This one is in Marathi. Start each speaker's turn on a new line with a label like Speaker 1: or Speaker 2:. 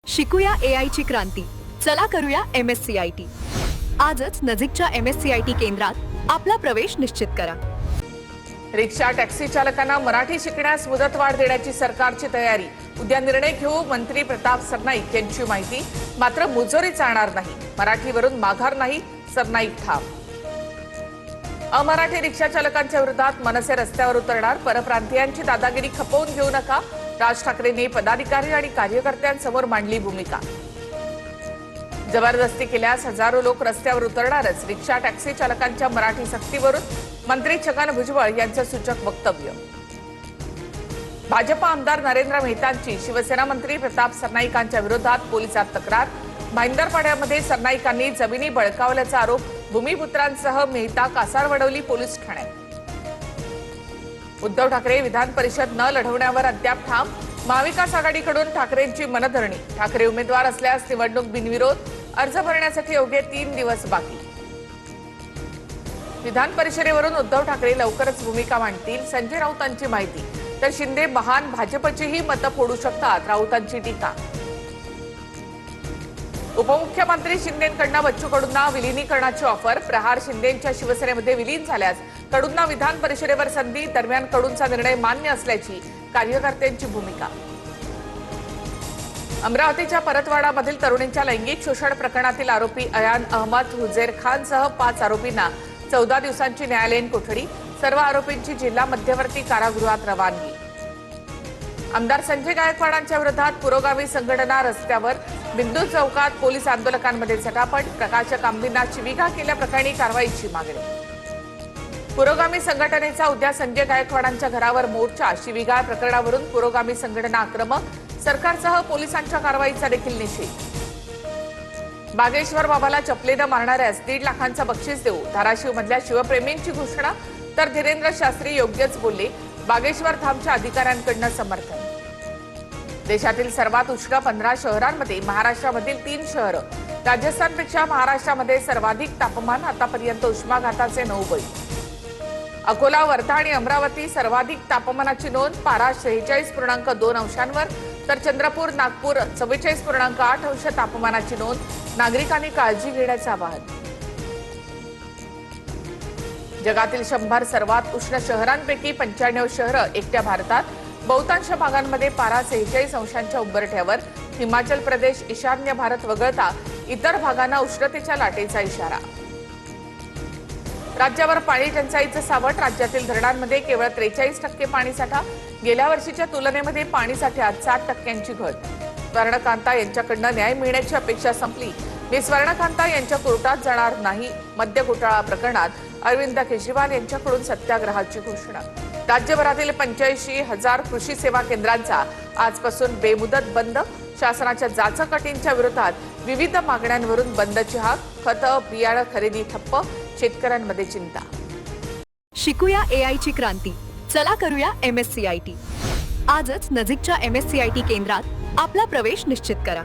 Speaker 1: शिकूया AI ची क्रांती. चला करूया MSCIT. आजच नजीकच्या MSCIT केंद्रात आपला प्रवेश निश्चित करा.
Speaker 2: रिक्षा टॅक्सी चालकांना मराठी शिकण्यास मुदतवाढ देण्याची सरकारची तयारी. उद्या निर्णय घेऊ, मंत्री प्रताप सरनाईक यांची माहिती. मात्र मुजोरी चालणार नाही, मराठीवरून माघार नाही, सरनाईक ठाम. अमराठी रिक्षा चालकांच्या विरोधात मनसे रस्त्यावर उतरणार. परप्रांतीयांची दादागिरी खपवून घेऊ नका, राज ठाकरेंनी पदाधिकारी आणि कार्यकर्त्यांसमोर मांडली भूमिका. जबरदस्ती केल्यास हजारो लोक रस्त्यावर उतरणारच. रिक्षा टॅक्सी चालकांच्या मराठी सक्तीवरून मंत्री छगन भुजबळ यांचं सूचक वक्तव्य. भाजप आमदार नरेंद्र मेहतांची शिवसेना मंत्री प्रताप सरनाईकांच्या विरोधात पोलिसात तक्रार. भाईंदरपाड्यामध्ये सरनाईकांनी जमिनी बळकावल्याचा आरोप. भूमिपुत्रांसह मेहता कासारवडवली पोलीस ठाण्यात. उद्धव ठाकरे विधान परिषद न लढवण्यावर अद्याप ठाम. महाविकास आघाडीकडून ठाकरेंची मनधरणी. ठाकरे उमेदवार असल्यास निवडणूक बिनविरोध. अर्ज भरण्यासाठी अवघे 3 दिवस बाकी. विधान परिषदेवरून उद्धव ठाकरे लवकरच भूमिका मांडतील, संजय राऊतांची माहिती. तर शिंदे महान भाजपचीही मतं फोडू शकतात, राऊतांची टीका. उपमुख्यमंत्री शिंदेंकडून बच्चू कडूंना विलिनीकरणाची ऑफर. प्रहार शिंदेंच्या शिवसेनेमध्ये विलीन झाल्यास कडूंना विधान परिषदेवर संधी. दरम्यान कडूंचा निर्णय मान्य असल्याची कार्यकर्त्यांची भूमिका. अमरावतीच्या परतवाडामधील तरुणींच्या लैंगिक शोषण प्रकरणातील आरोपी अयान अहमद हुजेर खानसह 5 आरोपींना 14 दिवसांची न्यायालयीन कोठडी. सर्व आरोपींची जिल्हा मध्यवर्ती कारागृहात रवानगी. आमदार संजय गायकवाडांच्या विरोधात पुरोगामी संघटना रस्त्यावर. बिंदू चौकात पोलीस आंदोलकांमध्ये झटापट. प्रकाशक आंबींना शिवीगाळ केल्याप्रकरणी कारवाईची मागणी. पुरोगामी संघटनेचा उद्या संजय गायकवाडांच्या घरावर मोर्चा. शिवीगाळ प्रकरणावरून पुरोगामी संघटना आक्रमक. सरकारसह पोलिसांच्या कारवाईचा देखील निषेध. बागेश्वर बाबाला चपलेनं मारणाऱ्यास 1.5 लाखांचं बक्षीस देऊ. धाराशिवमधल्या शिवप्रेमींची घोषणा. तर धीरेंद्र शास्त्री योग्यच बोलले. बागेश्वर धामच्या अधिकाऱ्यांकडून समर्थन. देशातील सर्वात उष्ण 15 शहरांमध्ये महाराष्ट्रामधील 3 शहरं. राजस्थानपेक्षा महाराष्ट्रामध्ये सर्वाधिक तापमान. आतापर्यंत उष्माघाताचे 9 बळी. अकोला, वर्धा आणि अमरावती सर्वाधिक तापमानाची नोंद. पारा 46.2 अंशांवर. तर चंद्रपूर, नागपूर 44.8 अंश तापमानाची नोंद. नागरिकांनी काळजी घेण्याचं आवाहन. जगातील 100 सर्वात उष्ण शहरांपैकी 95 शहरं एकट्या भारतात. बहुतांश भागांमध्ये पारा 46 अंशांच्या उंबरठ्यावर. हिमाचल प्रदेश, ईशान्य भारत वगळता इतर भागांना उष्णतेच्या लाटेचा इशारा. राज्यावर पाणी टंचाईचं सावट. राज्यातील धरणांमध्ये केवळ 43% पाणीसाठा. गेल्या वर्षीच्या तुलनेमध्ये पाणीसाठ्यात 7% घट. स्वर्णकांता यांच्याकडनं न्याय मिळण्याची अपेक्षा संपली. मी स्वर्णकांता यांच्या कोर्टात जाणार नाही. मद्य घोटाळा प्रकरणात अरविंद केजरीवाल यांच्याकडून सत्याग्रहाची घोषणा. राज्यभरातील 85,000 कृषी सेवा केंद्रांचा आजपासून बेमुदत बंद. शासनाच्या जाचक अटींच्या विरोधात विविध मागण्यांवरून बंदची हाक. खतं, बियाणं खरेदी ठप्प. शेतकऱ्यांमध्ये चिंता.
Speaker 1: शिकूया AI ची क्रांती. चला करूया MSCIT. आजच नजीकच्या MSCIT केंद्रात आपला प्रवेश निश्चित करा.